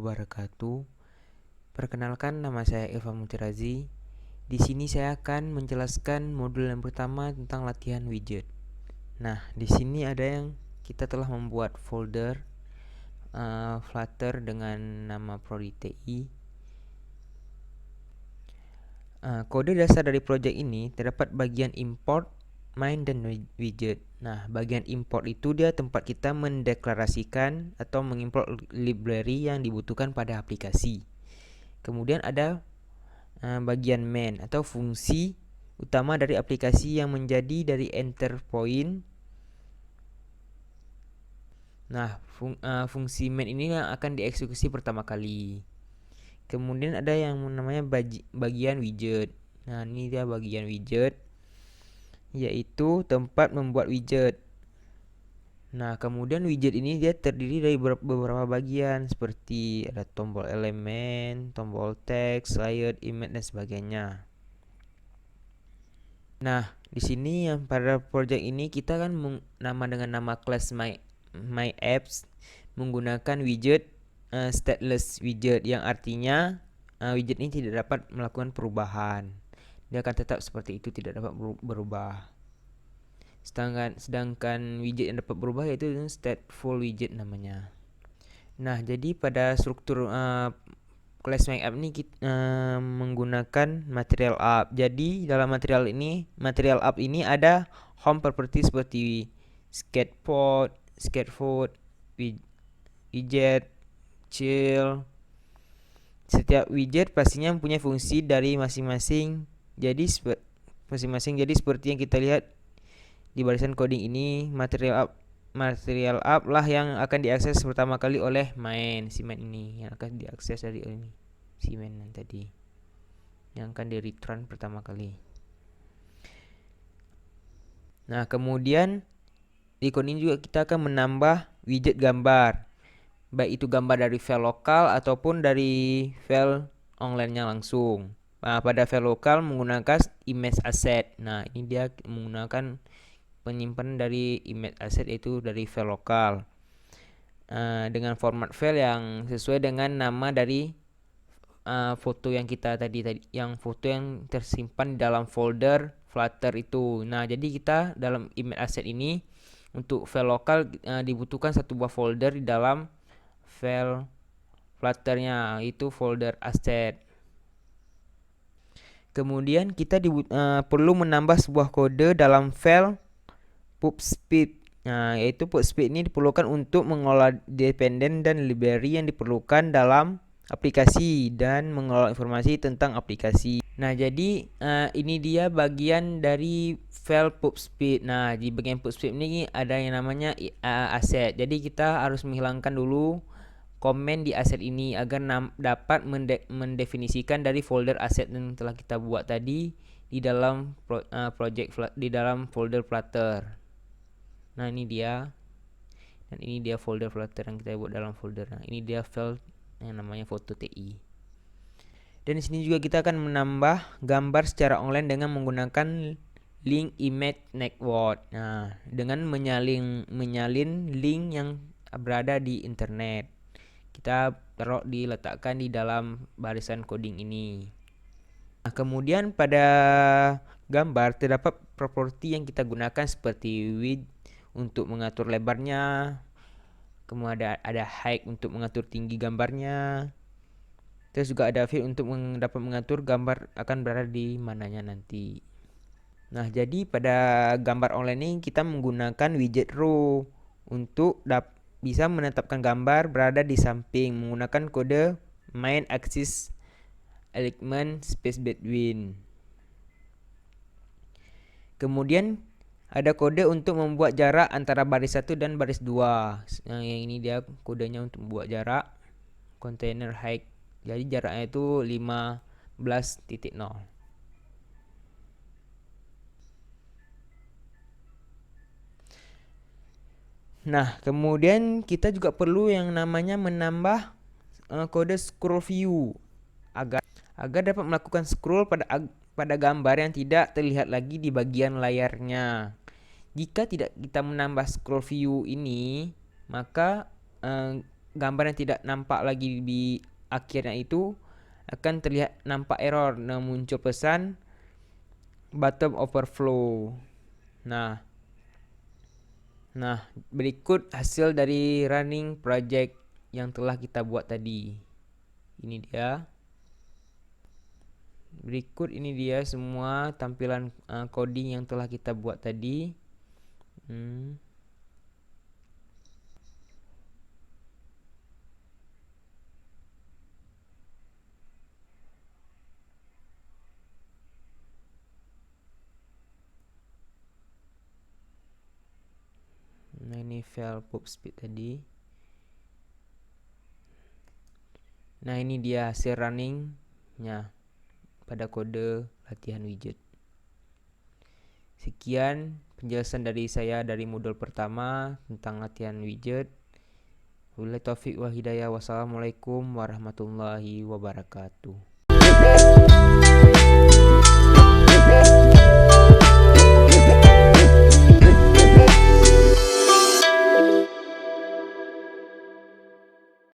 wabarakatuh. Perkenalkan, nama saya Ilham Mutirazi. Di sini saya akan menjelaskan modul yang pertama tentang latihan widget. Nah, di sini ada yang kita telah membuat folder Flutter dengan nama ProDTI. Kode dasar dari project ini terdapat bagian import, main, dan widget. Nah, bagian import itu dia tempat kita mendeklarasikan atau mengimport library yang dibutuhkan pada aplikasi. Kemudian ada bagian main atau fungsi utama dari aplikasi yang menjadi dari enter point. Nah, fungsi main ini yang akan dieksekusi pertama kali. Kemudian ada yang namanya bagian widget. Nah, ini dia bagian widget, yaitu tempat membuat widget. Nah, kemudian widget ini dia terdiri dari beberapa bagian seperti ada tombol elemen, tombol teks, layer, image, dan sebagainya. Nah, di sini yang pada project ini kita kan dengan nama class my apps menggunakan widget stateless widget, yang artinya widget ini tidak dapat melakukan perubahan. Dia akan tetap seperti itu, tidak dapat berubah. Sedangkan widget yang dapat berubah yaitu stateful widget namanya. Nah, jadi pada struktur class my app ini kita menggunakan material app. Jadi dalam material app ini ada home property seperti scaffold, widget, chill. Setiap widget pastinya mempunyai fungsi dari masing-masing. Jadi seperti yang kita lihat di barisan coding ini, material app lah yang akan diakses pertama kali oleh main ini yang akan diakses dari ini si main tadi yang akan di return pertama kali. Nah, kemudian di coding juga kita akan menambah widget gambar, baik itu gambar dari file lokal ataupun dari file online-nya langsung. Nah, pada file lokal menggunakan image asset. Nah, ini dia menggunakan penyimpanan dari image asset itu dari file lokal dengan format file yang sesuai dengan nama dari foto yang kita foto yang tersimpan dalam folder Flutter itu. Nah, jadi kita dalam image asset ini untuk file lokal dibutuhkan satu buah folder di dalam file Flutternya, itu folder asset. Kemudian kita perlu menambah sebuah kode dalam file PubSpeed. Nah, yaitu PubSpeed ini diperlukan untuk mengelola dependen dan library yang diperlukan dalam aplikasi dan mengelola informasi tentang aplikasi. Nah, jadi ini dia bagian dari file PubSpeed. Nah, di bagian PubSpeed ini ada yang namanya aset. Jadi kita harus menghilangkan dulu komen di aset ini agar dapat mendefinisikan dari folder aset yang telah kita buat tadi di dalam di dalam folder Flutter. Nah, ini dia. Dan ini dia folder Flutter yang kita buat dalam folder. Nah, ini dia file yang namanya foto TI. Dan di sini juga kita akan menambah gambar secara online dengan menggunakan link image network. Nah, dengan menyalin link yang berada di internet. Kita diletakkan di dalam barisan coding ini. Nah, kemudian pada gambar terdapat properti yang kita gunakan seperti width untuk mengatur lebarnya, kemudian ada height untuk mengatur tinggi gambarnya, terus juga ada fill untuk dapat mengatur gambar akan berada di mananya nanti. Nah, jadi pada gambar online ini kita menggunakan widget row untuk bisa menetapkan gambar berada di samping menggunakan kode main axis element space between. Kemudian ada kode untuk membuat jarak antara baris 1 dan baris 2. Yang ini dia kodenya untuk membuat jarak container height. Jadi jaraknya itu 15.0. Nah, kemudian kita juga perlu yang namanya menambah kode scroll view agar dapat melakukan scroll pada gambar yang tidak terlihat lagi di bagian layarnya. Jika tidak kita menambah scroll view ini, maka gambar yang tidak nampak lagi di akhirnya itu akan terlihat nampak error. Nah, muncul pesan bottom overflow. Nah, berikut hasil dari running project yang telah kita buat tadi. Ini dia. Berikut ini dia semua tampilan coding yang telah kita buat tadi. Nah, ini file PubSpeed tadi. Nah, ini dia hasil runningnya pada kode latihan widget. Sekian penjelasan dari saya dari modul pertama tentang latihan widget. Wabillahi taufiq wal hidayah. Wassalamualaikum warahmatullahi wabarakatuh.